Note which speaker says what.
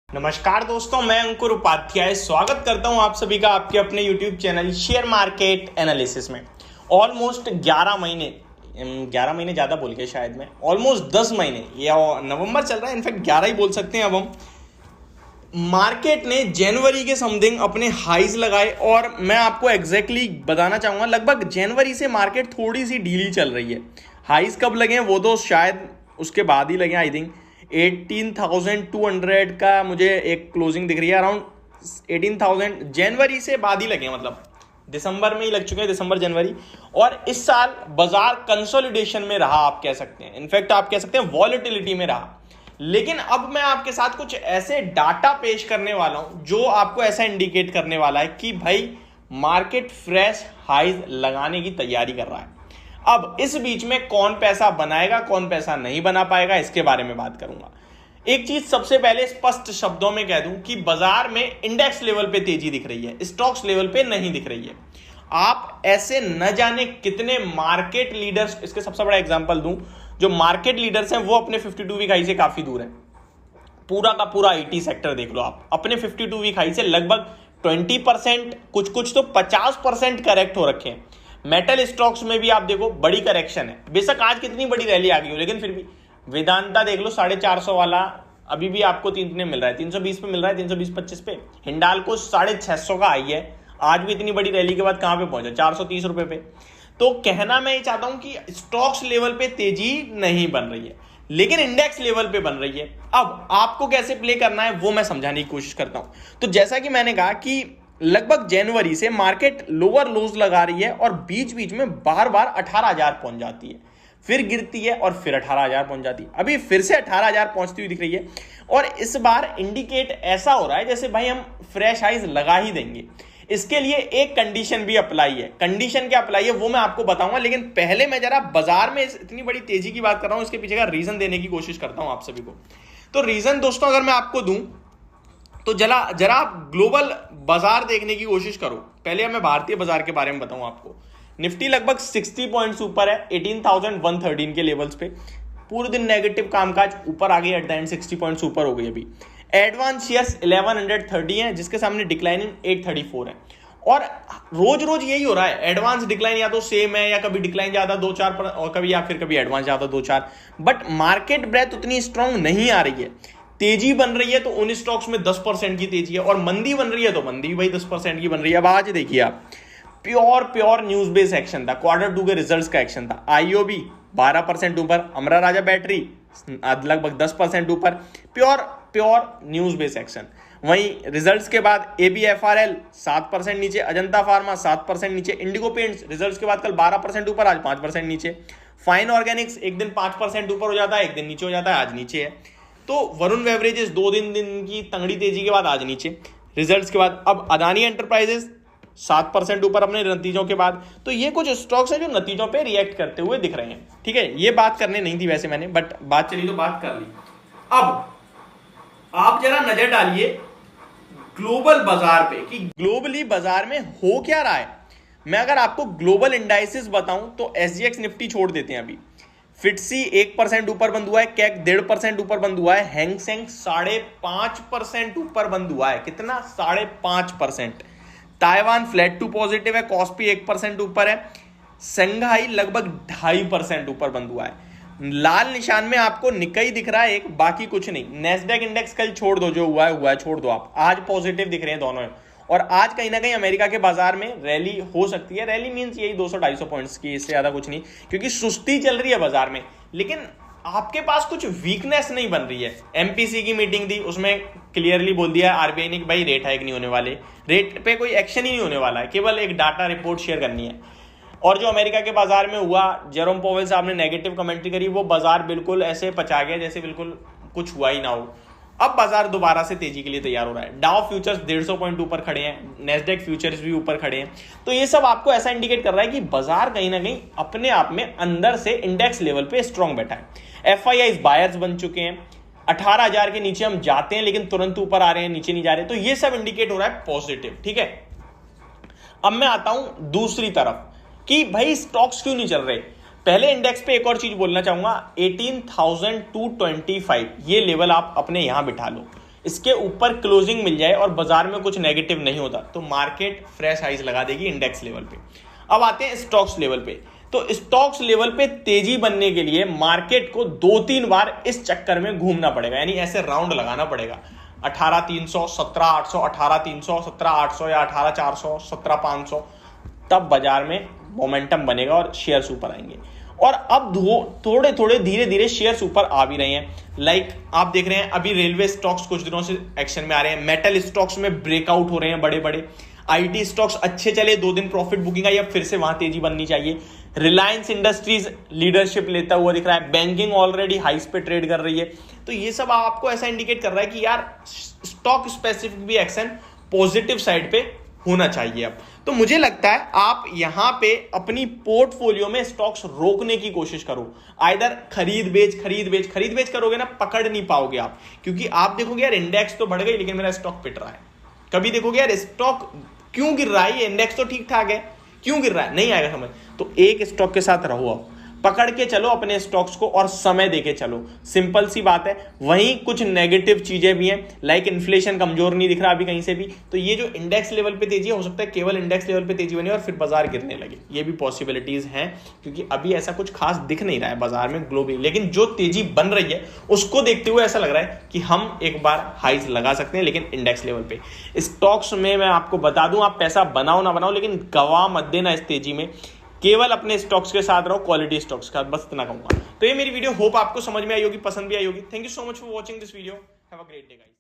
Speaker 1: नमस्कार दोस्तों, मैं अंकुर उपाध्याय स्वागत करता हूं आप सभी का आपके अपने YouTube channel share market analysis में। ऑलमोस्ट 11 महीने ज़्यादा बोल गए शायद मैं, ऑलमोस्ट 10 महीने या नवंबर चल रहा है, इनफैक्ट 11 ही बोल सकते हैं अब हम। मार्केट ने जनवरी के समथिंग अपने हाईज लगाए और मैं आपको एग्जैक्टली बताना चाहूँगा लगभग जनवरी से मार्केट थोड़ी सी ढीली चल रही है। हाईज कब लगे हैं वो तो शायद उसके बाद ही लगे, आई थिंक 18,200 का मुझे एक क्लोजिंग दिख रही है, अराउंड 18,000 जनवरी से बाद ही लगे, मतलब दिसंबर में ही लग चुके हैं, दिसंबर जनवरी। और इस साल बाजार कंसोलिडेशन में रहा, आप कह सकते हैं, इनफैक्ट आप कह सकते हैं वॉलेटिलिटी में रहा। लेकिन अब मैं आपके साथ कुछ ऐसे डाटा पेश करने वाला हूं जो आपको ऐसा इंडिकेट करने वाला है कि भाई मार्केट फ्रेश हाईज लगाने की तैयारी कर रहा है। अब इस बीच में कौन पैसा बनाएगा, कौन पैसा नहीं बना पाएगा, इसके बारे में बात करूंगा। एक चीज सबसे पहले स्पष्ट शब्दों में कह दूं कि बाजार में इंडेक्स लेवल पे तेजी दिख रही है, स्टॉक्स लेवल पे नहीं दिख रही है। आप ऐसे न जाने कितने मार्केट लीडर्स, इसके सबसे बड़ा एग्जांपल दूं, जो मार्केट लीडर्स हैं वो अपने 52 वीक हाई से काफी दूर है। पूरा का पूरा आईटी सेक्टर देख लो आप, अपने 52 वीक हाई से लगभग 20%, कुछ तो 50% करेक्ट हो रखे हैं। मेटल स्टॉक्स में भी आप देखो बड़ी करेक्शन है, बेशक आज कितनी बड़ी रैली आ गई हो, लेकिन फिर भी वेदांता देख लो 450 वाला अभी भी आपको कितने मिल रहा है, 320 पे मिल रहा है, 320-25 पे। हिंडाल्को 650 का आई है, आज भी इतनी बड़ी रैली के बाद कहां पे पहुंचा, 430 रुपए पे। तो कहना मैं ये चाहता हूं कि स्टॉक्स लेवल पे तेजी नहीं बन रही है, लेकिन इंडेक्स लेवल पे बन रही है। अब आपको कैसे प्ले करना है वो मैं समझाने की कोशिश करता हूं। तो जैसा कि मैंने कहा कि लगभग जनवरी से मार्केट लोअर लोज लगा रही है और बीच बीच में बार बार 18,000 पहुंच जाती है, फिर गिरती है और फिर 18,000 पहुंच जाती है। अभी फिर से 18,000 पहुंचती हुई दिख रही है और इस बार इंडिकेट ऐसा हो रहा है जैसे भाई हम फ्रेश हाइज लगा ही देंगे। इसके लिए एक कंडीशन भी अप्लाई है। कंडीशन क्या अप्लाई है वो मैं आपको बताऊंगा, लेकिन पहले मैं जरा बाजार में इतनी बड़ी तेजी की बात कर रहा हूं, इसके पीछे का रीजन देने की कोशिश करता हूं आप सभी को। तो रीजन दोस्तों अगर मैं आपको दूं तो जरा आप ग्लोबल बाजार देखने की कोशिश करो। पहले मैं भारतीय बाजार के बारे में बताऊं आपको। निफ्टी लगभग 60 पॉइंट्स ऊपर है 18,113 के लेवल्स पे। पूरे दिन नेगेटिव कामकाज, ऊपर आ गई, एट द एंड 60 पॉइंट्स ऊपर हो गई। अभी एडवांस शेयर्स 1130 है, जिसके सामने डिक्लाइन 834 है। और रोज रोज यही हो रहा है, एडवांस डिक्लाइन या तो सेम है या कभी डिक्लाइन ज्यादा 2-4 पर, और कभी या फिर कभी एडवांस ज्यादा 2-4। बट मार्केट ब्रेथ उतनी स्ट्रांग नहीं आ रही है। तेजी बन रही है तो उन स्टॉक्स में 10% की तेजी है, और मंदी बन रही है तो मंदी भी भाई 10% की बन रही है। अब आज देखिए आप, प्योर न्यूज बेस्ड एक्शन था, Q2 के रिजल्ट्स का एक्शन था। IOB 12% ऊपर, अमरा राजा बैटरी लगभग 10% ऊपर, प्योर न्यूज बेस्ड एक्शन। वहीं रिजल्ट्स के बाद ABFRL 7% नीचे, अजंता फार्मा 7% नीचे, इंडिगो पेंट्स रिजल्ट्स के बाद कल 12% ऊपर, आज 5% नीचे। फाइन ऑर्गेनिक्स एक दिन 5% ऊपर हो जाता है, एक दिन नीचे हो जाता है, आज नीचे है। तो वरुण बेवरेजेस 2 दिन की तंगड़ी तेजी के बाद आज नीचे रिजल्ट्स के बाद। अब अदानी एंटरप्राइजेस 7% ऊपर अपने नतीजों के बाद। तो ये कुछ स्टॉक्स हैं जो नतीजों पे रिएक्ट करते हुए दिख रहे हैं। ठीक है, ये बात करने नहीं थी वैसे मैंने, बट बात चली तो बात कर ली। अब आप जरा नजर डालिए ग्लोबल बाजार पे कि ग्लोबली बाजार में हो क्या रहा है। मैं अगर आपको ग्लोबल इंडाइसेस बताऊं तो SGX निफ्टी छोड़ देते हैं, अभी FTSE 1% ऊपर बंद हुआ है, कैक 1.5% ऊपर बंद हुआ है, हैंगसेंग 5.5% ऊपर बंद हुआ है। कितना? 5.5%। ताइवान फ्लैट टू पॉजिटिव है, कॉस्पी 1% ऊपर है, संघाई लगभग 2.5% ऊपर बंद हुआ है। लाल निशान में आपको निकाई दिख रहा है एक, बाकी कुछ नहीं। नेस्डैक इंडेक्स कल छोड़ दो, जो हुआ है छोड़ दो आप, आज पॉजिटिव दिख रहे हैं दोनों। और आज कहीं ना कहीं अमेरिका के बाजार में रैली हो सकती है। रैली मींस यही 200-250 पॉइंट्स की, इससे ज्यादा कुछ नहीं, क्योंकि सुस्ती चल रही है बाजार में। लेकिन आपके पास कुछ वीकनेस नहीं बन रही है। MPC की मीटिंग थी, उसमें क्लियरली बोल दिया RBI ने कि भाई रेट हाइक नहीं होने वाले, रेट पे कोई एक्शन ही नहीं होने वाला है, केवल एक डाटा रिपोर्ट शेयर करनी है। और जो अमेरिका के बाजार में हुआ, जेरोम पोवेल साहब ने नेगेटिव कमेंट्री करी, वो बाजार बिल्कुल ऐसे पचा गया जैसे बिल्कुल कुछ हुआ ही ना हो। अब बाजार दोबारा से तेजी के लिए तैयार हो रहा है। डाउ फ्यूचर्स 150 पॉइंट ऊपर खड़े हैं, नेस्डैक फ्यूचर्स भी ऊपर खड़े हैं। तो ये सब आपको ऐसा इंडिकेट कर रहा है कि बाजार कहीं ना कहीं अपने आप में अंदर से इंडेक्स लेवल पे स्ट्रांग बैठा है। FIIs बायर्स बन चुके हैं, 18,000 के नीचे हम जाते हैं लेकिन तुरंत ऊपर आ रहे हैं, नीचे नहीं जा रहे। तो ये सब इंडिकेट हो रहा है पॉजिटिव। ठीक है, अब मैं आता हूं दूसरी तरफ कि भाई स्टॉक्स क्यों नहीं चल रहे। पहले इंडेक्स पे एक और चीज बोलना चाहूंगा, 18,225 ये लेवल आप अपने यहां बिठा लो। इसके ऊपर क्लोजिंग मिल जाए और बाजार में कुछ नेगेटिव नहीं होता तो मार्केट फ्रेश हाइज लगा देगी इंडेक्स लेवल पे। अब आते हैं स्टॉक्स लेवल पे। तो स्टॉक्स लेवल पे तेजी बनने के लिए मार्केट को 2-3 बार इस चक्कर में घूमना पड़ेगा, यानी ऐसे राउंड लगाना पड़ेगा 18,300, 17,800, 18,300, 17,800 या 18,400, 17,500, तब बाजार में मोमेंटम बनेगा और शेयर्स ऊपर आएंगे। और अब थोड़े थोड़े धीरे धीरे शेयर्स ऊपर आ भी रहे हैं। लाइक आप देख रहे हैं अभी रेलवे स्टॉक्स कुछ दिनों से एक्शन में आ रहे हैं, मेटल स्टॉक्स में ब्रेकआउट हो रहे हैं बड़े बड़े, आईटी स्टॉक्स अच्छे चले, 2 दिन प्रॉफिट बुकिंग आई, अब फिर से वहां तेजी बननी चाहिए। रिलायंस इंडस्ट्रीज लीडरशिप लेता हुआ दिख रहा है, बैंकिंग ऑलरेडी हाइस पे ट्रेड कर रही है। तो ये सब आपको ऐसा इंडिकेट कर रहा है कि यार स्टॉक स्पेसिफिक भी एक्शन पॉजिटिव साइड पे होना चाहिए। अब तो मुझे लगता है आप यहां पे अपनी पोर्टफोलियो में स्टॉक्स रोकने की कोशिश करो। आइदर खरीद बेच करोगे ना, पकड़ नहीं पाओगे आप, क्योंकि आप देखोगे यार इंडेक्स तो बढ़ गई लेकिन मेरा स्टॉक पिट रहा है। कभी देखोगे यार स्टॉक क्यों गिर रहा है, इंडेक्स तो ठीक ठाक है, क्यों गिर रहा है, नहीं आएगा समझ। तो एक स्टॉक के साथ रहो, आप पकड़ के चलो अपने स्टॉक्स को और समय देके चलो, सिंपल सी बात है। वहीं कुछ नेगेटिव चीजें भी हैं, लाइक इन्फ्लेशन कमजोर नहीं दिख रहा अभी कहीं से भी, तो ये जो इंडेक्स लेवल पे तेजी है, हो सकता है केवल इंडेक्स लेवल पे तेजी बनी और फिर बाजार गिरने लगे, ये भी पॉसिबिलिटीज हैं, क्योंकि अभी ऐसा कुछ खास दिख नहीं रहा है बाजार में ग्लोबली। लेकिन जो तेजी बन रही है उसको देखते हुए ऐसा लग रहा है कि हम एक बार हाइज लगा सकते हैं, लेकिन इंडेक्स लेवल पे। स्टॉक्स में मैं आपको बता दूं, आप पैसा बनाओ ना बनाओ, लेकिन गवा मत देना इस तेजी में, केवल अपने स्टॉक्स के साथ रहो, क्वालिटी स्टॉक्स का, बस इतना कहूंगा। तो ये मेरी वीडियो होप आपको समझ में आई होगी, पसंद भी आई होगी। Thank you so much for watching this video, have a great day guys.